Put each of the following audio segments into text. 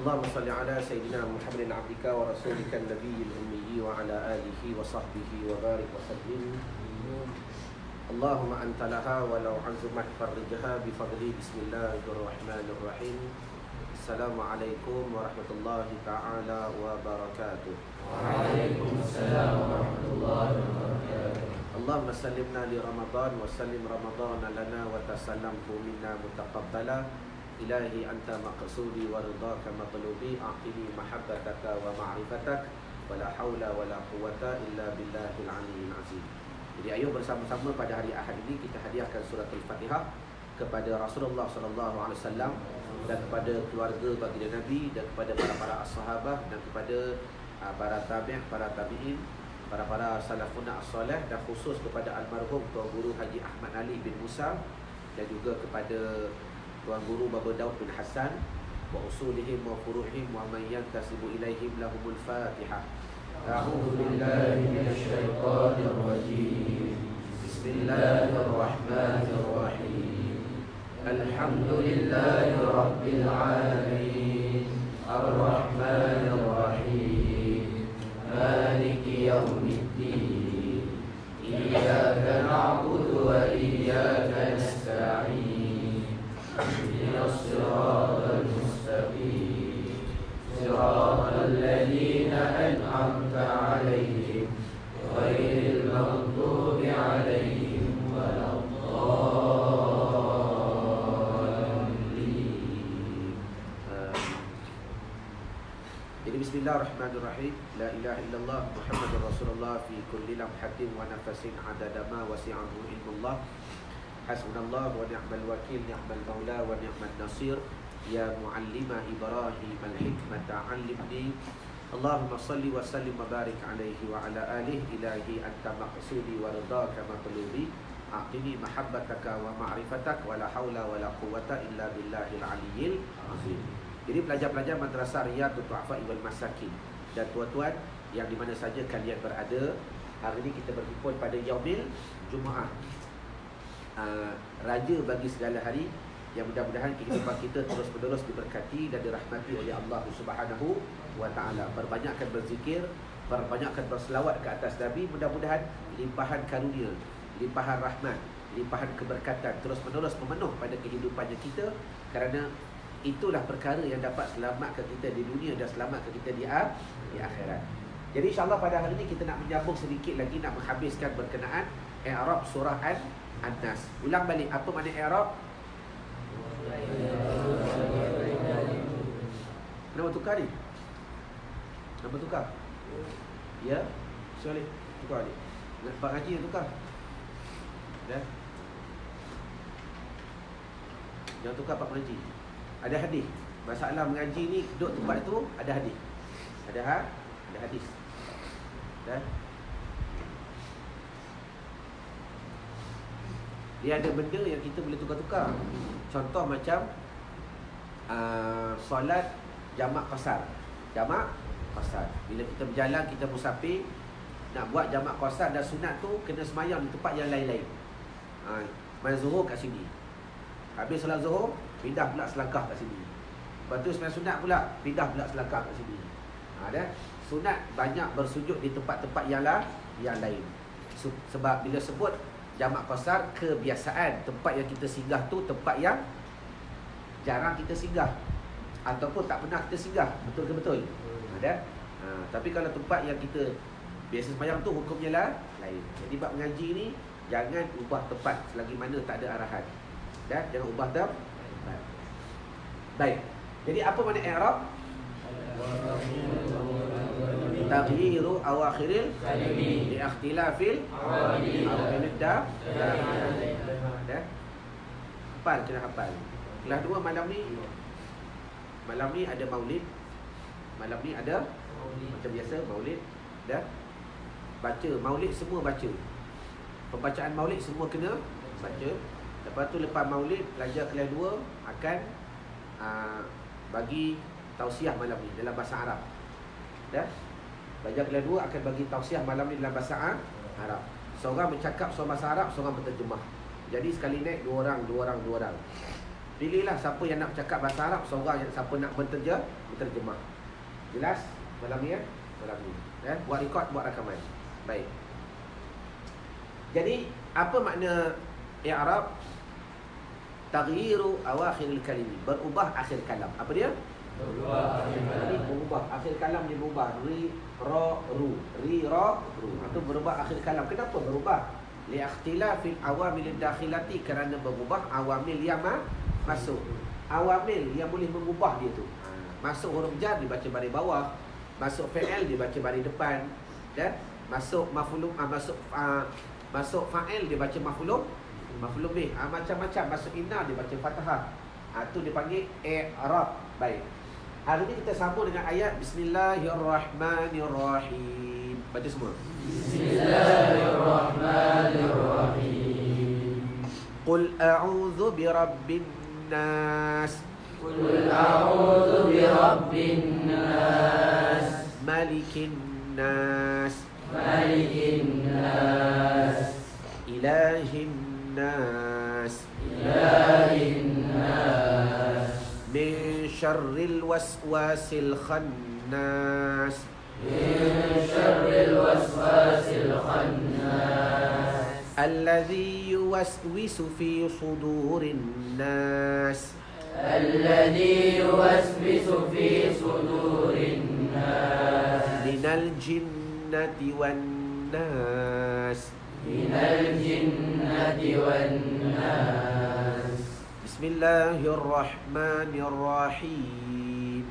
اللهم صل على سيدنا محمد عبدك ورسولك النبي الأمي وعلى آله وصحبه وبارك وسلم. اللهم أنت لها ولو عزمت فرجها بفضل. بسم الله الرحمن الرحيم. السلام عليكم ورحمة الله تعالى وبركاته. وعليكم السلام ورحمة الله وبركاته. اللهم سلمنا لرمضان وسلم رمضان لنا وتسلمه منا متقبلا. إلهي أنت مقصودي ورضاك مطلوبي. أعطني محبتك ومعرفتك ولا حول ولا قوة إلا بالله العلي العظيم. Jadi ayo bersama-sama pada hari Ahad ini kita hadiahkan surah Al-Fatihah kepada Rasulullah SAW dan kepada keluarga baginda Nabi dan kepada para sahabat dan kepada para tabi'in, para tabi'in, para salafun as-salih dan khusus kepada almarhum Tuan Guru Haji Ahmad Ali bin Musa dan juga kepada Tuan Guru Baba Daud bin Hassan wa usulihim wa furu'ihim wa man yantasibu ilaihim lahumul Fatihah. أعوذ بالله من الشيطان الرجيم. بسم الله الرحمن الرحيم. الحمد لله رب العالمين الرحمن الرحيم مالك يوم الدين إياك نعبد وإياك نستعين اهدنا الصراط المستقيم صراط الذين أنعمت عليهم غير المغضوب عليهم ولا الضالين. Jadi bismillahirrahmanirrahim. La ilaha illallah Muhammadur Rasulullah fi kulli lamhatin wa nafasin adada ma wasi'ahu ilmullah. Hasbunallah wa ni'mal wakil, ni'mal maula wa ni'mal nasir. Ya muallima Ibrahim al-hikmata 'allimni. Allahumma salli wa sallim wa barik alaihi wa ala alihi. Ilahi anta maqsudi wa ridaka matlubi. A'tini mahabbataka wa ma'rifatak wa la hawla wa la quwwata illa billahil aliyyil azim. Jadi pelajar-pelajar Madrasah Riyadhut Du'afa wal Masakin dan tuan-tuan yang di mana saja kalian berada, hari ini kita berkumpul pada Yaumil Jumaah, raja bagi segala hari, yang mudah-mudahan kehidupan kita terus-menerus diberkati dan dirahmati oleh Allah Subhanahu wa taala. Perbanyakkan berzikir, perbanyakkan berselawat ke atas Nabi, mudah-mudahan limpahan karunia, limpahan rahmat, limpahan keberkatan terus-menerus memenuh pada kehidupannya kita, kerana itulah perkara yang dapat selamatkan kita di dunia dan selamatkan kita di akhirat. Jadi insya-Allah pada hari ini kita nak menyambung sedikit lagi, nak menghabiskan berkenaan i'rab surah An-Nas. Ulang balik, apa makna i'rab? Nama tukar ni? Nama tukar? Ya? Sorry, tukar ni. Pak Haji yang tukar? Dah? Yang tukar Pak Haji. Ada hadis. Masalah mengaji ni duduk tempat tu ada hadis. Ada hadis. Dah? Dia ada benda yang kita boleh tukar-tukar. Contoh macam solat jamak qasar. Jamak qasar. Bila kita berjalan, kita musafir, nak buat jamak qasar dan sunat tu kena semayang di tempat yang lain-lain. Main zuhur kat sini. Habis solat zuhur, pindah pula selangkah kat sini. Lepas tu sembahyang sunat pula, pindah pula selangkah kat sini. Dah. Sunat banyak bersujud di tempat-tempat yang lain. Sebab bila sebut jamak qasar, kebiasaan tempat yang kita singgah tu tempat yang jarang kita singgah ataupun tak pernah kita singgah. Betul ke betul? Tapi kalau tempat yang kita biasa sembahyang tu hukumnya lain. Jadi bab mengaji ni jangan ubah tempat selagi mana tak ada arahan. Jangan ubah tempat. Baik. Jadi apa makna i'rab? Taghyiru awakhiril kalimi li ikhtilafil awamil dah. Hafal, kena hafal. Kelas 2 malam ni ada maulid. Malam ni ada macam biasa maulid. Dah. Baca maulid, semua baca. Pembacaan maulid semua kena baca. Lepas tu lepas maulid, pelajar kelas 2 akan bagi tausiah malam ni dalam bahasa Arab. Dah. Pelajar kelas 2 akan bagi tausiah malam ni dalam bahasa Arab. Seorang bercakap seorang bahasa Arab, seorang berterjemah. Jadi sekali naik 2 orang. Pilihlah siapa yang nak cakap bahasa Arab, seorang yang siapa nak menterjemah. Jelas? Malam ni ya? Malam ni. Ya? Buat rekod, buat rakaman. Baik. Jadi, apa makna i'rab? Taghyiru awakhiril kalimi, berubah akhir kalam. Apa dia? Berubah akhir kalam. Jadi berubah akhir kalam dia berubah. Ri, ra, ru. Ri, ra, ru. Itu berubah akhir kalam. Kenapa berubah? Li ikhtilafil awamil dakhilati, kerana berubah awamil yang masuk. Awamil yang boleh mengubah dia tu. Masuk huruf jar dibaca baris bawah, masuk fi'il dibaca baris depan, dan masuk maf'ul masuk fa'il dibaca maf'ul bih. Macam-macam. Masuk inna dibaca fathah. Tu dipanggil i'rab. Baik. Hari ini kita sambung dengan ayat Bismillahirrahmanirrahim. Baca semua. Bismillahirrahmanirrahim. Qul a'udzu birabbin nas. Qul a'udzu birabbin nas. Malikin nas. Malikin nas. Ilahin nas. Ilahin nas. Min syarril waswasil khannas. Min syarril waswasil khannas. Alladhi yuwaswisu fi sudurin nas. Alladhi yuwaswisu fi sudurin nas. Minal jinnati wan nas. Minal jinnati wan nas. Bismillahirrahmanirrahim.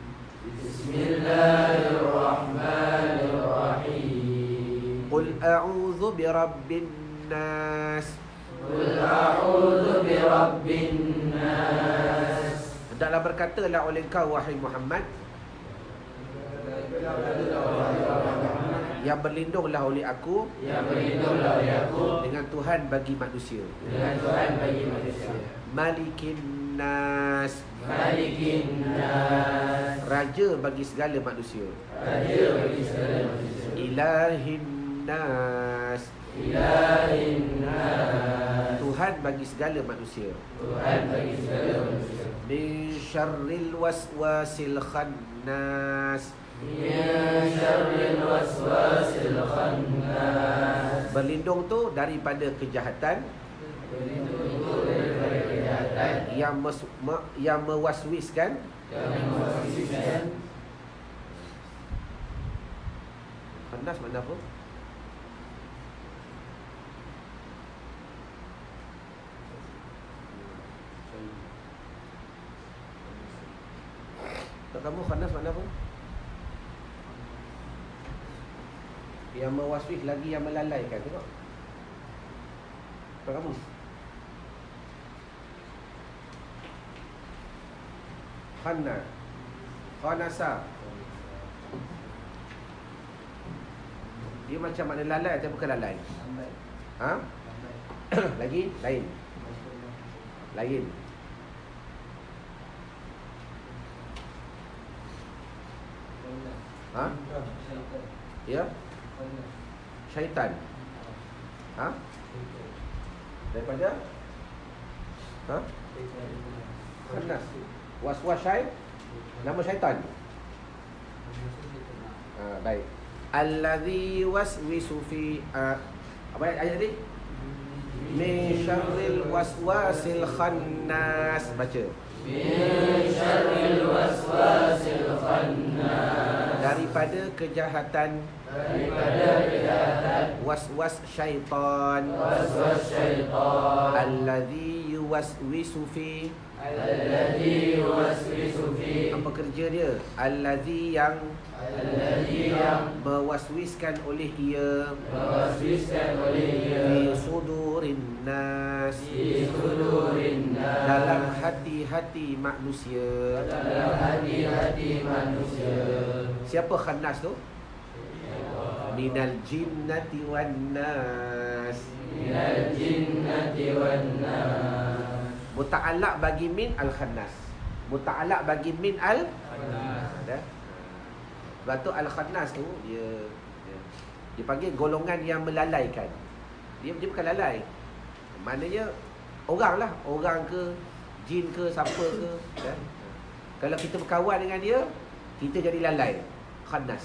Bismillahirrahmanirrahim. Qul a'udzu birabbin nas. Qul a'udzu birabbin nas. Hendaklah berkatalah oleh kau wahai Muhammad, yang berlindunglah oleh aku, yang berlindunglah oleh aku dengan Tuhan bagi manusia. dengan Tuhan bagi manusia. Malikin nas, Malikin nas. raja bagi segala manusia. Raja bagi segala manusia. Ilahin nas, Ilahin nas. Tuhan bagi segala manusia. Tuhan bagi segala manusia. Min syarril waswasil khannas, Min syarril waswasil khannas. berlindung tu daripada kejahatan Berlindung daripada kejahatan yang mewaswiskan. yang mewaswiskan. Khannas makna apa? Tak, kamu khannas makna apa? Yang mewaswis lagi yang melalaikan. Tengok. Tak, kamu khannas, khanasa, dia macam makna lalai atau bukan lalai? Ha? Lagi? Lain. Lain. Ha? Ya? Syaitan. Ha? Daripada? Ha? Khannas. Was-was nama syaitan. Baik. Allazi waswisu fi apa ayat tadi? Min syarril waswasil khannas. Baca. Min syarril waswasil khannas. Daripada kejahatan waswas syaitan. Waswas syaitan. Allazi yuwaswisu fi. Alladhi yuwaswisu fi. Apa kerja dia? Allazi yang mewaswiskan oleh ia, mewaswiskan oleh ia, fi sudurin nas, fi sudurin nas, dalam hati-hati manusia. dalam hati-hati manusia. Siapa khannas tu? Minal jinnati wan nas. Minal jinnati wan nas. Muta'allaq bagi min al-khannas. Muta'allaq bagi min al-khannas. Sebab tu al-khannas tu dia dipanggil golongan yang melalaikan. Dia bukan lalai. Maknanya orang lah, orang ke jin ke, siapa ke, ya. Kalau kita berkawan dengan dia, kita jadi lalai, khannas.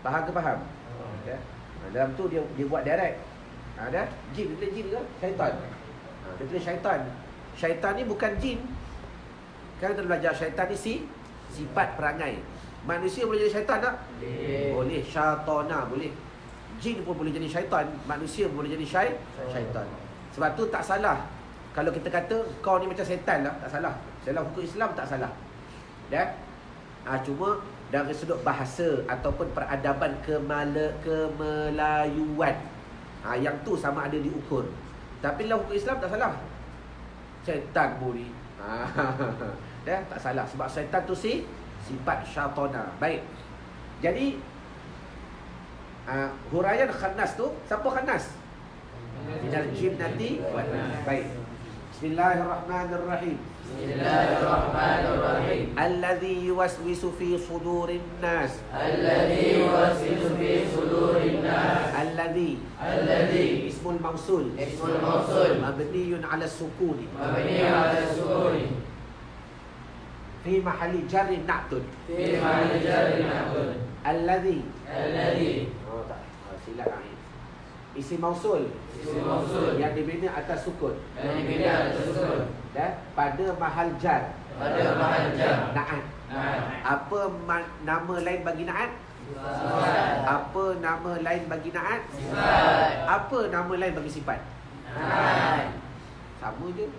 Faham ke faham? Ya. Dalam tu dia buat direct. Ada jin, dia jin ke syaitan. Dia tulis syaitan. Syaitan ni bukan jin. Kan kita belajar syaitan ni sifat perangai. Manusia boleh jadi syaitan tak? Boleh. Syaitana boleh. Jin pun boleh jadi syaitan, manusia pun boleh jadi syaitan. Sebab tu tak salah kalau kita kata kau ni macam syaitan lah, tak salah. Dalam hukum Islam tak salah. Ya. Cuma dari sudut bahasa ataupun peradaban kemelayuan, yang tu sama ada diukur. Tapi dalam hukum Islam tak salah. Syaitan boleh. Ya, tak salah sebab syaitan tu sifat syaitana. Baik. Jadi huraian khannas tu, siapa khannas? Minal jinnati wan nas. Baik. Bismillahirrahmanirrahim. Bismillahirrahmanirrahim. Alladhi yuwaswisu fi sudurin nas. Alladhi yuwaswisu fi sudurin nas. Alladhi ismul mausul. Ismul mausul. Mabniyun ala sukuni. Mabniyun ala sukuni. Fi mahalli jarrin na'tun. Fi mahalli jarrin na'tun. Alladhi. Oh tak. Silap ni. Isim mausul. Isim mausul. Yang dibina atas sukun. Yang dibina atas sukun. Dan pada mahal jar. Pada mahal jar. Na'at. Apa nama lain bagi na'at? Sifat. Apa nama lain bagi na'at? Sifat. Apa nama lain bagi sifat? Na'at. Sama je.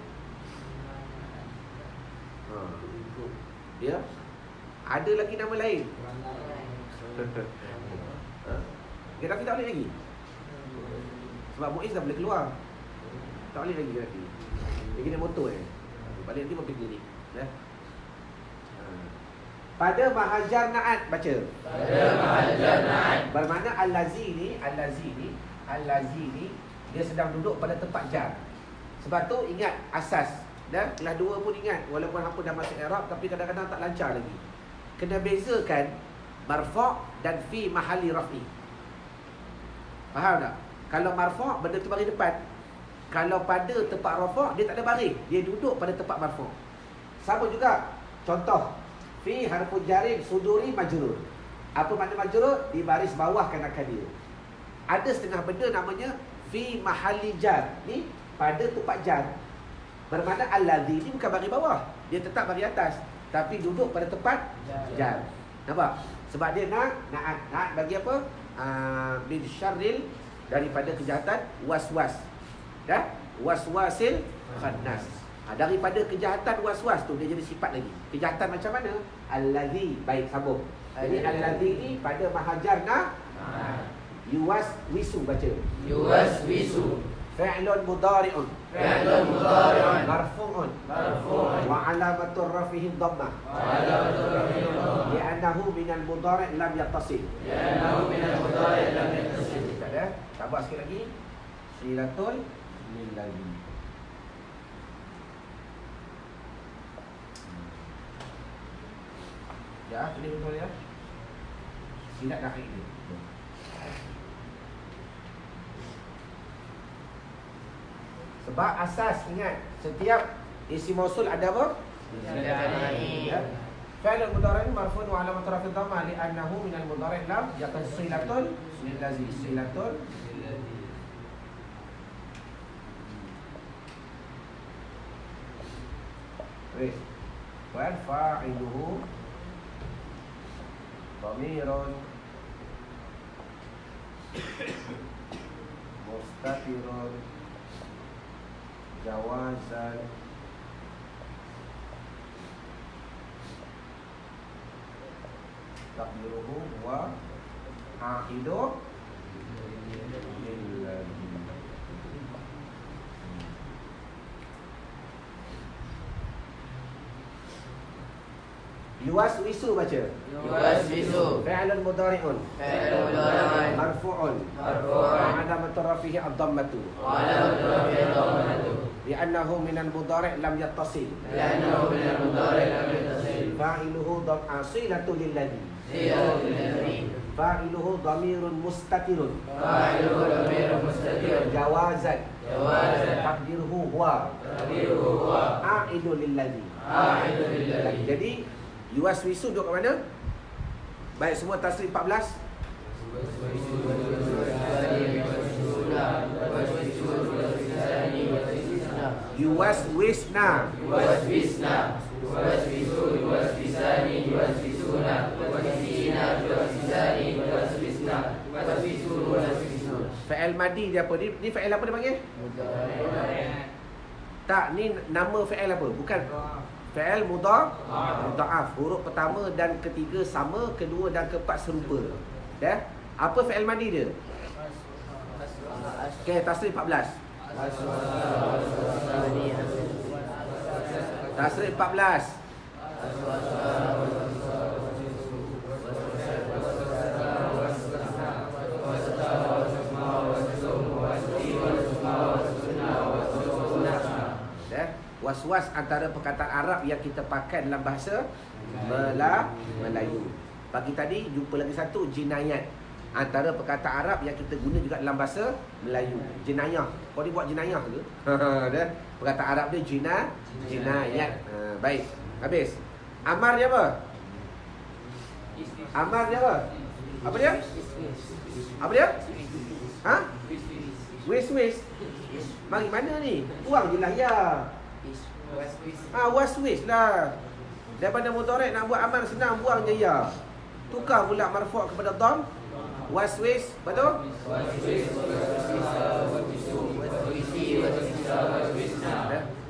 Dia ada lagi nama lain. Geografi tak boleh lagi. Sebab Muiz dah boleh keluar. Tak boleh lagi geografi. Dia kena motor balik nanti mampir klinik. Ya. Pada mahajar na'at, baca. Pada mahajar na'at. Bermakna al-lazi ni dia sedang duduk pada tempat jar. Sebab tu ingat asas. Dan kelas 2 pun ingat, walaupun hampa dah masuk Arab tapi kadang-kadang tak lancar lagi. Kena bezakan marfu' dan fi mahalli raf'i. Faham tak? Kalau marfu' benda tu baris depan. Kalau pada tempat rafa' dia tak ada baris, dia duduk pada tempat marfu'. Sama juga. Contoh, fi harfu jarin suduri majrur. Apa makna majrur? Di baris bawah kanan-kanan dia. Ada setengah benda namanya fi mahalli jar. Ni pada tempat jar. Bermakna alladhi ni bukan baris bawah, dia tetap baris atas, tapi duduk pada tempat jar. Nampak? Sebab dia na'at bagi apa? Min syarril, daripada kejahatan waswas. Dah? Waswasil khannas. Daripada kejahatan waswas tu dia jadi sifat lagi. Kejahatan macam mana? Alladhi, baik sambung. Jadi alladhi ni pada mahajar yuwaswisu, baca. Yuwaswisu. Fi'lun mudhari'un. Fi'lun mudhari'un. Marfu'un. Wa alamatur rafihi dhammah. Wa alamatur rafihi dhammah. Li'annahu minal mudhari' lam yattasil. Li'annahu minal mudhari' lam yattasil. Tak ada? Tambah sikit lagi. Silatul lillahi. Ya, ini betul ya. Silat dah ini. Sebab asas, ingat, setiap isim mausul ada apa? Ya. Fi'lun mudhari' marfu'un wa alamat raf'i dhammah li'annahu minal mudhari' lam yattasil. Silatul lillazi. Silatul Wis. Wal fa'iluhu dhamirun mustatirun jawazan takdiruhu wa a'idu lillahi. Yuwaswisu, baca. Yuwaswisu. Fi'lun mudhari'un. Fi'lun mudhari'un. Marfu'un. Marfu'un. Wa alamatur rafihi ad-dhammatu. Wa alamatur rafihi ad-dhammatu. Li'annahu minal mudhari' lam yattasil. Li'annahu minal mudhari' lam yattasil. Fa'iluhu asilatul lilladhi. Silatul ladzi. Fa'iluhu dhamirun mustatirun. Fa'iluhu dhamirun mustatirun. Jawazan. Jawazan. Takdirhu huwa. Takdiruhu huwa. A'idul lilladhi. A'idul lilladzi. Jadi yuwaswisu duduk kat mana? Baik, semua tasrif 14. Yuwaswisna. Yuwaswisna. Yuwaswisu. Yuwaswisani. Yuwaswisuna. Yuwaswisina. Yuwaswisani. Yuwaswisna. Yuwaswisu. Yuwaswisun. Fa'il madi dia apa? Ni fa'il apa dia panggil? Tak, ni nama fa'il apa? Bukan. Fa'il mudha'af. Huruf pertama dan ketiga sama, kedua dan keempat serupa. Dah? Apa fa'il madi dia? Okey, tasrif 14. Tasrif 14. Was-was antara perkataan Arab yang kita pakai dalam bahasa Melayu. Pagi tadi jumpa lagi satu, jinayat. Antara perkataan Arab yang kita guna juga dalam bahasa Melayu. Jenayah. Kau ni buat jenayah ke? Dah. Perkataan Arab dia jinayat. Baik. Habis. Amar dia apa? Amar dia apa? Apa dia? Apa dia? Ha? Wis. Mari mana ni? Buang je lah ya. Waswis lah. Daripada mudhari' nak buat amal senang, buang je ya. Tukar pula marfu' kepada dham. Waswis, betul?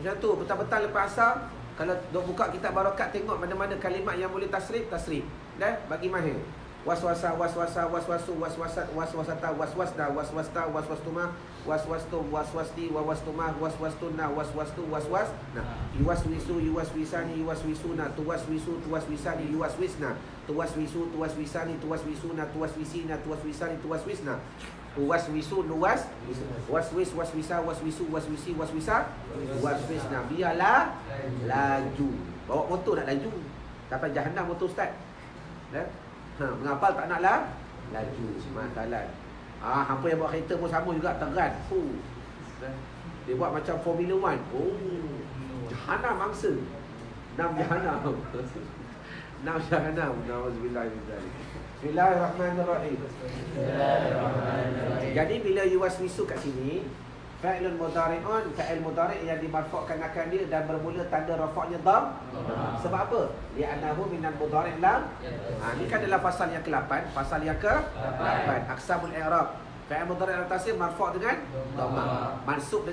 Macam tu, petang-petang lepas asar, kalau dok buka kitab barakat, tengok mana-mana kalimat yang boleh tasrif. Dah, bagi mahir. Waswasa, waswasu, waswasat, waswasata, waswasda, waswasta, waswastuma, waswastum, waswasti, wawastuma, waswastuna, waswastu, waswas. Nah, yuwaswisu, yuwaswisani, yuwaswisuna, tuwaswisu, tuwaswisani, yuwaswisna, tuwaswisu, tuwaswisani, tuwaswisuna, tuwaswisina, tuwaswisani, tuwaswisna. Waswisu, nuwas, waswis, waswisa, waswisu, waswisi, waswisa, waswisna. Biarlah laju. Bawa motor nak laju. Sampai jahanam motor start. Dah? Mengapal tak naklah laju. Masalah. Hampa yang bawa kereta pun sama juga, teran. Dia buat macam Formula 1. Jahanam mangsa. 6 jahanam. 6 jahanam. Nauzubillah min zalik. Bismillahirrahmanirrahim. Jadi bila yuwaswisu kat sini, fa'ilun mudhari'un, fa'il mudhari' yang dimarfu'kan akan dia dan bermula tanda rafa'nya dham. Sebab apa? Li'annahu minal mudhari' lam. Ni kan adalah pasal yang ke-8, pasal yang ke-8. Aqsamul i'rab. Fa'il mudhari' al-tasrif marfu' dengan dhammah. Mansub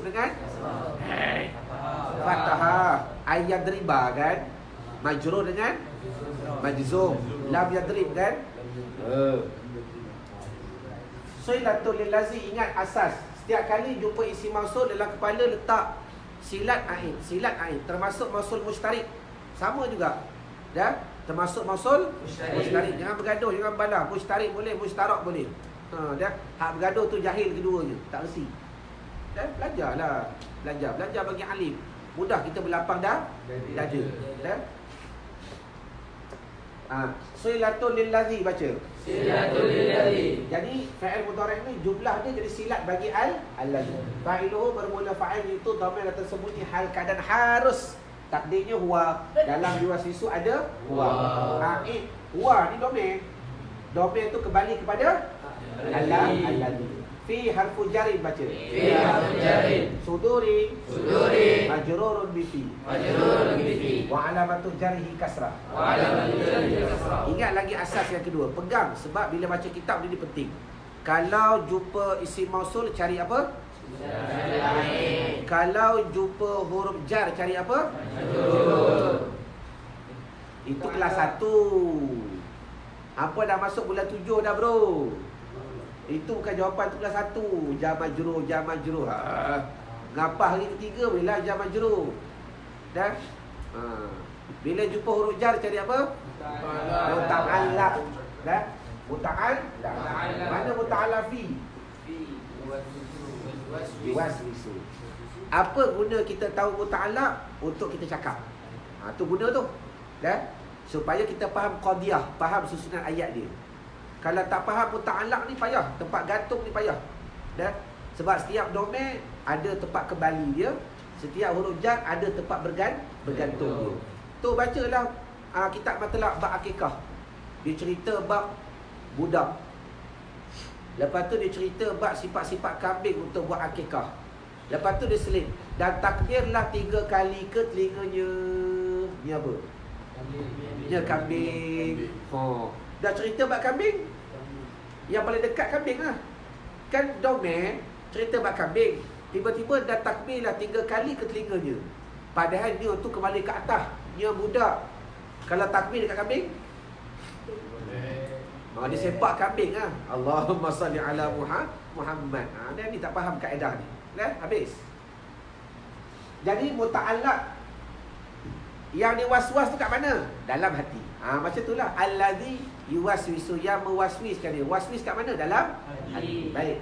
dengan fathah. Ayyadriba kan? Majrur dengan majzum. Lam yadrib kan? Silatul lillazi, ingat asas. Setiap kali jumpa isim mausul dalam kepala letak silat ain. Termasuk mausul mushtarik. Sama juga. Dah? Termasuk mausul mushtarik. Jangan bergaduh, jangan balah. Mushtarik boleh, mushtarak boleh. Dah? Hak bergaduh tu jahil keduanya, tak reti. Dah? Belajarlah. Belajar bagi alim. Mudah kita berlapang dah dada. Dah? Silatul lillazi, baca. Silatul lillazi. Jadi fa'il mudhari' ni jumlah dia jadi silat bagi al-ladzi. Fa'iluhu bermula fa'il itu dhamir tersembunyi hal keadaan harus. Takdirnya huwa. Dalam yuwaswisu ada huwa. Huwa ni dhamir. Dhamir tu kembali kepada al-ladzi. Fi harfu jarin, baca. Fi harfu jarin. Suduri. Majrurun bi fi. Wa alamatu jarhi kasrah. Ingat lagi asas yang kedua. Pegang, sebab bila baca kitab ni penting. Kalau jumpa isim mausul, cari apa? Kalau jumpa huruf jar, cari apa? Itu kelas 1. Apa dah masuk bulan 7 dah, bro? Itu bukan jawapan tu kelas 1. Jar majrur. Ngapah hari ketiga bolehlah jar majrur. Dah? Bila jumpa huruf jar, cari apa? Muta'allaq. Dah? Muta'allaq. Mana muta'allaq fi? Waswisu. apa guna kita tahu muta'allaq? Untuk kita cakap. Tu guna tu. Supaya kita faham qadiyah, faham susunan ayat dia. Kalau tak faham muta'allaq ni payah, tempat gantung ni payah. Sebab setiap domain ada tempat kembali dia, setiap huruf jar ada tempat bergantung dia. Tu bacalah kitab Matlab bab akikah. Dia cerita bab budak. Lepas tu dia cerita bab sifat-sifat kambing untuk buat akikah. Lepas tu dia selit. Dan takbirlah 3 kali ke telinganya. Ni apa? Ni kambing. Dah cerita bab kambing. Yang paling dekat kambing lah. Kan domain cerita bab kambing. Tiba-tiba dah takbirlah 3 kali ke telinganya. Padahal dia tu kembali ke atas. Dia budak. Kalau takbir dekat kambing, dia sepak kambing lah. Allahumma salli ala Muhammad. Dia ni tak faham kaedah ni. Habis. Jadi muta'allaq yang diwaswas tu kat mana? Dalam hati. Macam itulah. Allazi yuwaswisu, yang mewaswiskan dia. Waswis kat mana? Dalam hati. Baik.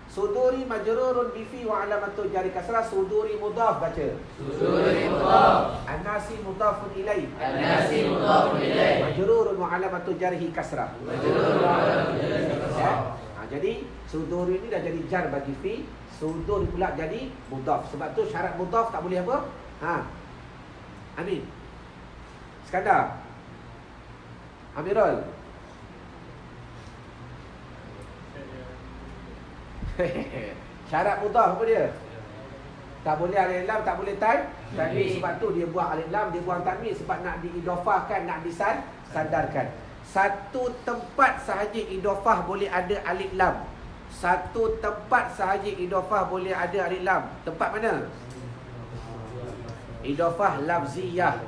Suduri majrurun bifi wa alamatu jari kasrah. Suduri mudhaf, baca. Suduri mudhaf. An-nasi mudhafun ilaih. An-nasi mudhafun ilaih. Majrurun wa alamatu jarihi kasrah. Majrurun wa alamatu jarihi kasrah. Jadi suduri ni dah jadi jar bagi fi. Sudur pula jadi mudhaf. Sebab tu syarat mudhaf tak boleh apa? Amin. Skandar. Amirul. Syarat mudhaf apa dia? Tak boleh alif lam, tak boleh tanwin. Sebab tu dia buang alif lam, dia buang tanwin sebab nak diidhafahkan, nak disandarkan. Satu tempat sahaja idhafah boleh ada alif lam. Satu tempat sahaja idhafah boleh ada alif lam. Tempat mana? Idhafah lafziyah.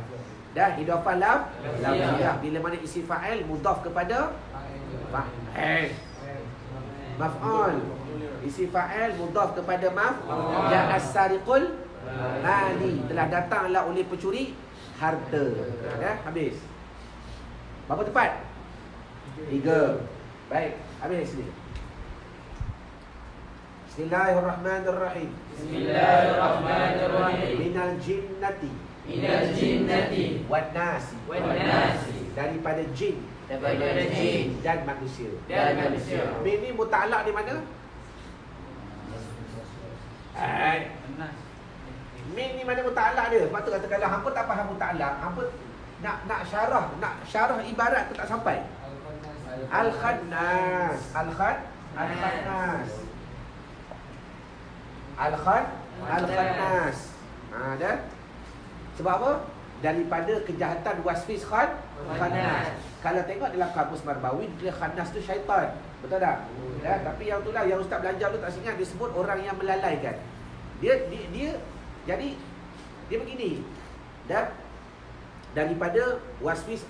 Dah idhafah lafziyah. Bila mana isi fa'il mudhaf kepada fa'il. Maf'ul. Isi fa'il mudhaf kepada maf'ul. Ya as-sariqul mali. Telah datanglah oleh pencuri harta. Dah habis. Berapa tepat? 3. Baik, habis ni. Bismillahirrahmanirrahim. Bismillahirrahmanirrahim. Minal jinnati. Minal jinnati. Wan nasi. Wan nasi. Daripada jin. Daripada jin. Dan manusia. Dan manusia. Ini muta'allaq di mana? Min ni mana muta'allaq dia? Sebab tu kata kalau hampa tak faham muta'allaq, hampa nak syarah ibarat tu tak sampai. Al-Khannas. Al-Khannas. Al-Khannas. Dah. Sebab apa? Daripada kejahatan wasfis khannas. Kalau tengok dalam kamus Marbawi, dia khannas tu syaitan. Betul tak? Tapi yang itulah yang ustaz belajar tu tak ingat, disebut orang yang melalaikan. Dia jadi dia begini. Daripada wasfis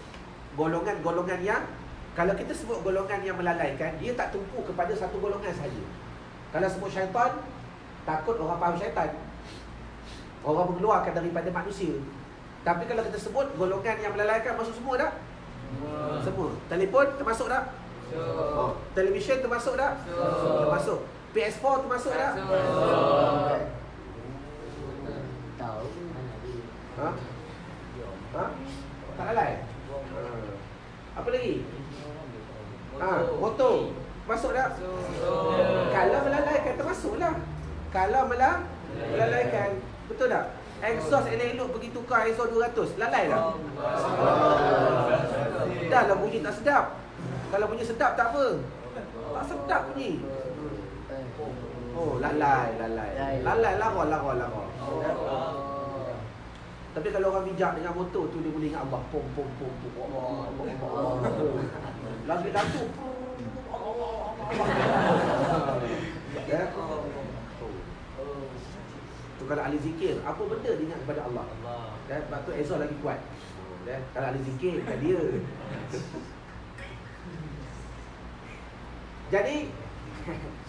golongan-golongan yang, kalau kita sebut golongan yang melalaikan, dia tak tumpu kepada satu golongan sahaja. Kalau sebut syaitan, takut orang faham syaitan, orang mengeluarkan daripada manusia. Tapi kalau kita sebut golongan yang melalaikan, masuk semua tak? Semua. Telefon termasuk tak? Televisyen termasuk tak? Termasuk. PS4 termasuk tak? Tak lalai? Apa lagi? Motor masuk tak? Kalau melalaikan termasuklah. Kalau melalaikan, betul tak? Exhaust elok-elok pergi tukar exhaust 200, lalai tak? Dah lah bunyi tak sedap. Kalau bunyi sedap tak apa. Tak sedap bunyi. Lalai. Lalai, larang. Tapi kalau orang bijak dengan motor tu, dia boleh ingat Allah. Pom. Lagu. Tu kalau ahli zikir, apa benda dia ingat kepada Allah. Sebab tu exhaust lagi kuat. Kalau ahli zikir, bukan dia. Jadi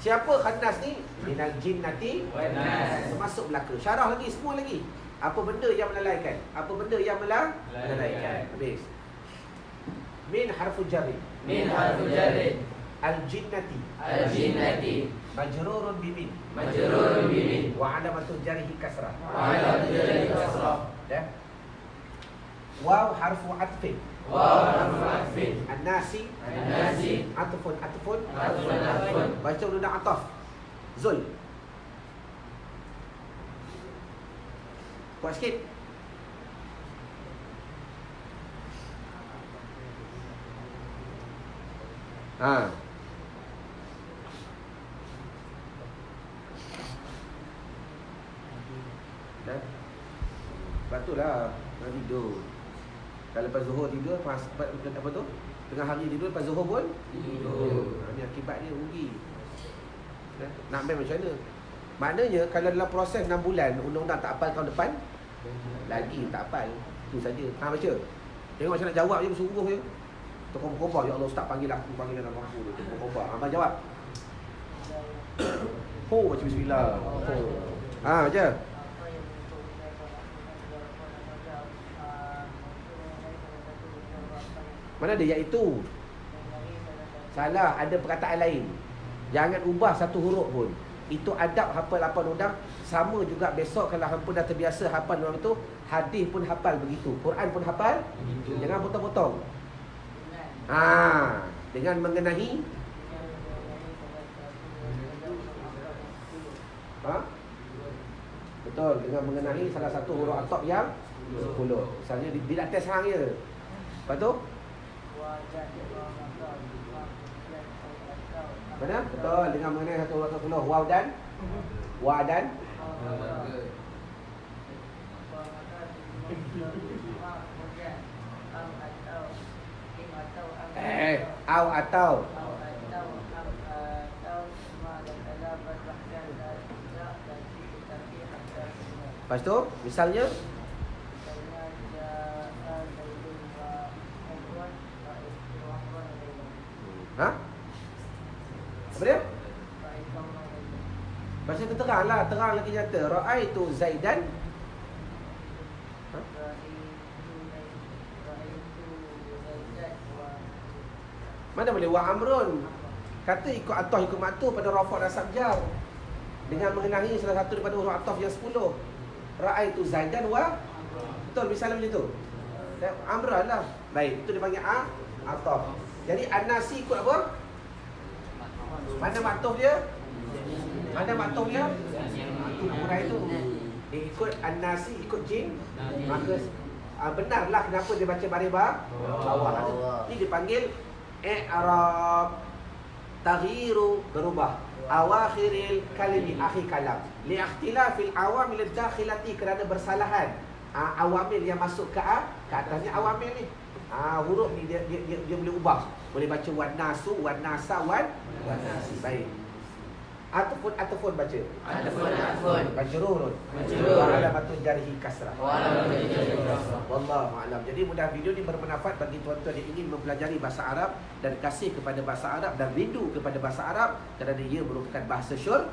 siapa khannas ni? Minal jinnati wan nas. Termasuk belaka. Syarah lagi, semua lagi. Apa benda yang melalaikan? Apa benda yang melalaikan? Habis. Min harfu jarri. Min harfu jarri. Al-jinnati. Al-jinnati. Majrurun bimin. Majrurun bimin. Wa alamatul jarihi kasrah. Wa alamatul jarihi kasrah. Ya. Waw harfu atfin. Waw harfu atfin. An-nasi. An-nasi. Atfun. Atfun. Atfun. Baca dulu dah ataf. Zul. Kuat sikit. Ha. Dah. Patutlah nak tidur. Kalau lepas Zuhur tidur, apa tu? Tengah hari tidur, lepas Zuhur pun tidur. Ini akibat dia rugi. Nak ambil macam mana? Maknanya kalau dalam proses 6 bulan undang-undang tak hafal tahun depan, lagi tak hafal. Itu saja. Ha, baca. Tengok macam nak jawab je bersungguh je. Terkobar-kobar, ya Allah, ustaz panggil aku, panggil dalam aku tu. Terkobar. Abang jawab. Baca bismillah. Ha, baca. Mana ada iaitu? Salah, ada perkataan lain. Jangan ubah satu huruf pun. Itu adab hafal 8 undang. Sama juga besok kalau hampa dah terbiasa hafal orang itu, hadis pun hafal begitu, Quran pun hafal begitu. Jangan potong-potong. Dengan mengenai betul, dengan mengenai salah satu huruf atop yang 10. Misalnya di atas hang je. Lepas tu mana? Betul, dengan mengenai satu huruf atop 10. Waw dan wa dan au atau. Lepas tu misalnya apa dia? Pasal tu terang lah, terang lagi nyata. Ra'aitu Zaidan. Mana boleh wa amrun? Kata ikut ataf ikut maktu pada rafa' dan sabjar. Dengan mengenai salah satu daripada huruf ataf yang 10. Ra'aitu Zaidan wa. Betul, misalnya macam tu. Amran lah. Baik, itu dipanggil ataf. Jadi an-nasi ikut apa? Mana maktuf dia? Mana maktuf dia? Itu itu. Dia ikut an-nasi, ikut jin. Maka benarlah kenapa dia baca baris bawah. Ini dipanggil i'rab. Taghyiru, berubah. Awakhiril kalimi, akhir kalam. Li ikhtilafil awamil dakhilati, kerana bersalahan awamil yang masuk ke atasnya awamil ni. Huruf ni dia boleh ubah. Boleh baca wan nasu, wan nasa, wan nasi. Baik. Ataupun baca. Ataupun. Majrurun. Wa alamatul jarihi kasrah. Wallahu a'lam. Jadi mudah video ni bermanfaat bagi tuan-tuan yang ingin mempelajari bahasa Arab dan kasih kepada bahasa Arab dan rindu kepada bahasa Arab, kerana ia merupakan bahasa syurga.